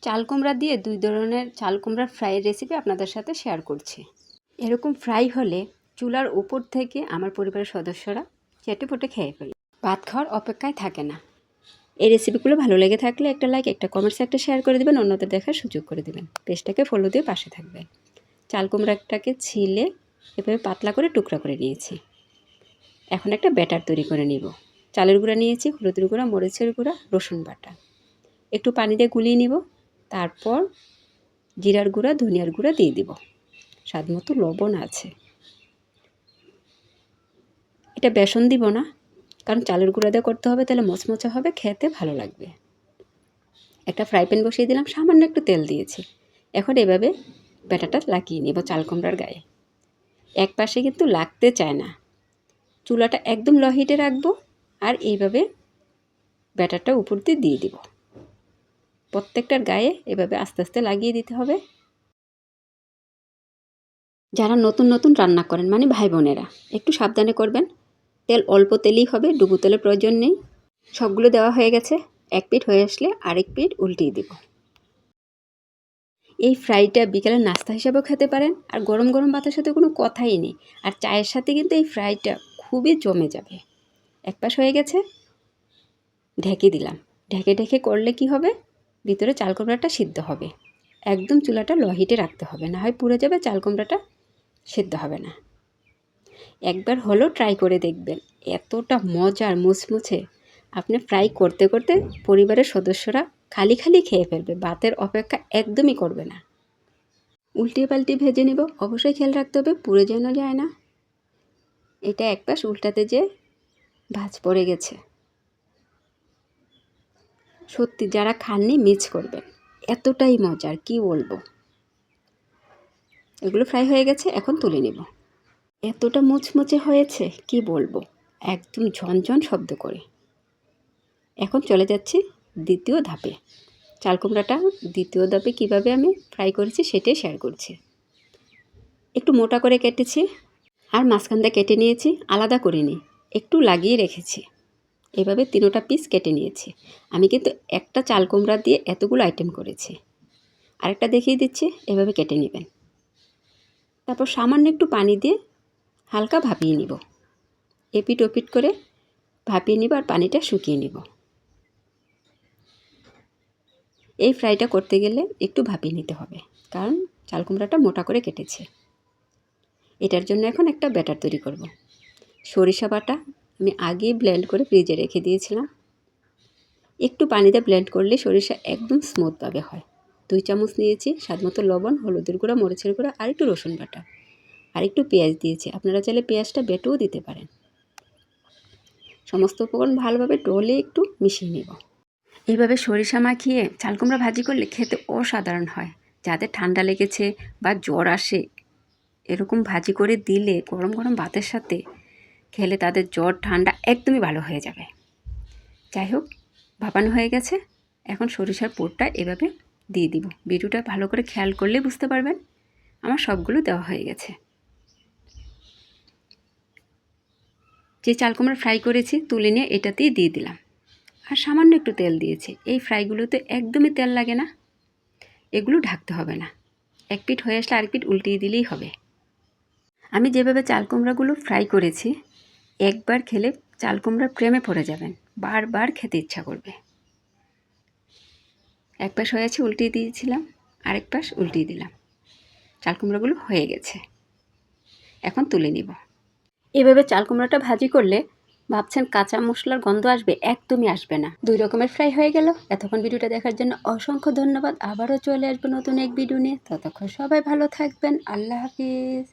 চাল কুমড়া দিয়ে 2 ধরনের চাল কুমড়ার ফ্রাইয়ের রেসিপি আপনাদের সাথে শেয়ার করছি। এরকম ফ্রাই হলে চুলার উপর থেকে আমার পরিবারের সদস্যরা চেটেপুটে খেয়ে ফেলে, ভাত খাওয়ার অপেক্ষায় থাকে না। এই রেসিপিগুলো ভালো লেগে থাকলে একটা লাইক, একটা কমেন্টস, একটা শেয়ার করে দেবেন, অন্যদের দেখার সুযোগ করে দেবেন। পেজটাকে ফলো দিয়ে পাশে থাকবেন। চাল কুমড়াটাকে ছিলে এভাবে পাতলা করে টুকরা করে নিয়েছি। এখন একটা ব্যাটার তৈরি করে নিব। চালের গুঁড়া নিয়েছি, হলুদের গুঁড়া, মরিচের গুঁড়া, রসুন বাটা, একটু পানি দিয়ে গুলিয়ে নিব। তারপর জিরার গুঁড়া, ধনিয়ার গুঁড়া দিয়ে দিব, স্বাদ মতো লবণ আছে। এটা বেসন দিব না, কারণ চালের গুঁড়া দিয়ে করতে হবে, তাহলে মচমচা হবে, খেতে ভালো লাগবে। একটা ফ্রাই প্যান বসিয়ে দিলাম, সামান্য একটু তেল দিয়েছি। এখন এভাবে ব্যাটারটা লাগিয়ে নেব চাল কুমড়ার গায়ে। এক পাশে কিন্তু লাগতে চায় না, চুলাটা একদম লো হিটে রাখবো আর এইভাবে ব্যাটারটা উপর দিয়ে দিব। প্রত্যেকটার গায়ে এভাবে আস্তে আস্তে লাগিয়ে দিতে হবে। যারা নতুন নতুন রান্না করেন, মানে ভাই বোনেরা, একটু সাবধানে করবেন। তেল অল্প তেলই হবে, ডুবো তেলের প্রয়োজন নেই। সবগুলো দেওয়া হয়ে গেছে। এক পিঠ হয়ে আসলে আরেক পিঠ উল্টিয়ে দিব। এই ফ্রাইটা বিকেলের নাস্তা হিসাবেও খেতে পারেন, আর গরম গরম ভাতের সাথে কোনো কথাই নেই। আর চায়ের সাথে কিন্তু এই ফ্রাইটা খুবই জমে যাবে। এক পাশ হয়ে গেছে, ঢেকে দিলাম। ঢেকে ঢেকে করলে কি হবে, ভিতরে চাল কুমড়াটা সিদ্ধ হবে। একদম চুলাটা লো হিটে রাখতে হবে, না হয় পুড়ে যাবে, চাল কুমড়াটা সিদ্ধ হবে না। একবার হলো ট্রাই করে দেখবেন, এতটা মজার মুচমুচে। আপনি ফ্রাই করতে করতে পরিবারের সদস্যরা খালি খালি খেয়ে ফেলবে, ভাতের অপেক্ষা একদমই করবে না। উল্টিয়ে পাল্টি ভেজে নেব, অবশ্যই খেয়াল রাখতে হবে পুড়ে যেন যায় না। এটা এক পাশ উল্টাতে যে ভাঁজ পড়ে গেছে। সত্যি যারা খাননি মিস করবেন, এতটাই মজার, কি বলবো। এগুলো ফ্রাই হয়ে গেছে, এখন তুলে নেব। এতটা মুচমুচে হয়েছে, কি বলবো, একদম ঝনঝন শব্দ করে। এখন চলে যাচ্ছি দ্বিতীয় ধাপে। চাল কুমড়াটা দ্বিতীয় ধাপে কীভাবে আমি ফ্রাই করেছি সেটাই শেয়ার করছি। একটু মোটা করে কেটেছি, আর মাঝখান দিয়ে কেটে নিয়েছি, আলাদা করে নিই, একটু লাগিয়ে রেখেছি। এভাবে 3টা পিস কেটে নিয়েছি। আমি কিন্তু একটা চাল কুমড়া দিয়ে এতগুলো আইটেম করেছি। আরেকটা দেখিয়ে দিচ্ছি, এভাবে কেটে নেবেন। তারপর সামান্য একটু পানি দিয়ে হালকা ভাপিয়ে নিব। এপিট ওপিট করে ভাপিয়ে নিব আর পানিটা শুকিয়ে নিব। এই ফ্রাইটা করতে গেলে একটু ভাপিয়ে নিতে হবে, কারণ চাল কুমড়াটা মোটা করে কেটেছে। এটার জন্য এখন একটা ব্যাটার তৈরি করব। সরিষা বাটা আমি আগেই ব্লেন্ড করে ফ্রিজে রেখে দিয়েছিলাম। একটু পানিতে ব্লেন্ড করলে সরিষা একদম স্মুথভাবে হয়। 2 চামচ নিয়েছি, স্বাদ মতো লবণ, হলুদের গুঁড়া, মরিচের গুঁড়া, আর একটু রসুন বাটা, আর একটু পেঁয়াজ দিয়েছি। আপনারা চাইলে পেঁয়াজটা বেটেও দিতে পারেন। সমস্ত উপকরণ ভালোভাবে ডলে একটু মিশিয়ে নেব। এইভাবে সরিষা মাখিয়ে চাল কুমড়া ভাজি করলে খেতে অসাধারণ হয়। যাদের ঠান্ডা লেগেছে বা জ্বর আসে, এরকম ভাজি করে দিলে গরম গরম ভাতের সাথে খেলে তাদের জ্বর ঠান্ডা একদমই ভালো হয়ে যাবে। যাই হোক, ভাপানো হয়ে গেছে। এখন সরিষার পুরটা এভাবে দিয়ে দিব। ভিডিওটা ভালো করে খেয়াল করলে বুঝতে পারবেন আমার সবগুলো দেওয়া হয়ে গেছে। যে চাল কুমড়া ফ্রাই করেছি তুলে নিয়ে এটাতেই দিয়ে দিলাম, আর সামান্য একটু তেল দিয়েছি। এই ফ্রাইগুলোতে একদমই তেল লাগে না, এগুলো ঢাকতে হবে না। এক পিঠ হয়ে আসলে আরেক পিঠ উল্টিয়ে দিলেই হবে। আমি যেভাবে চাল কুমড়াগুলো ফ্রাই করেছি, একবার খেলে চাল কুমড়া প্রেমে পড়ে যাবেন, বারবার খেতে ইচ্ছা করবে। এক পাশ হয়ে আছে, উল্টিয়ে দিয়েছিলাম, আরেক পাশ উল্টিয়ে দিলাম। চাল কুমড়াগুলো হয়ে গেছে, এখন তুলে নিব। এভাবে চাল কুমড়াটা ভাজি করলে ভাবছেন কাঁচা মশলার গন্ধ আসবে, একদমই আসবে না। 2 রকমের ফ্রাই হয়ে গেল। এতক্ষণ ভিডিওটা দেখার জন্য অসংখ্য ধন্যবাদ। আবারও চলে আসবো নতুন এক ভিডিও নিয়ে। ততক্ষণ সবাই ভালো থাকবেন। আল্লাহ হাফিজ।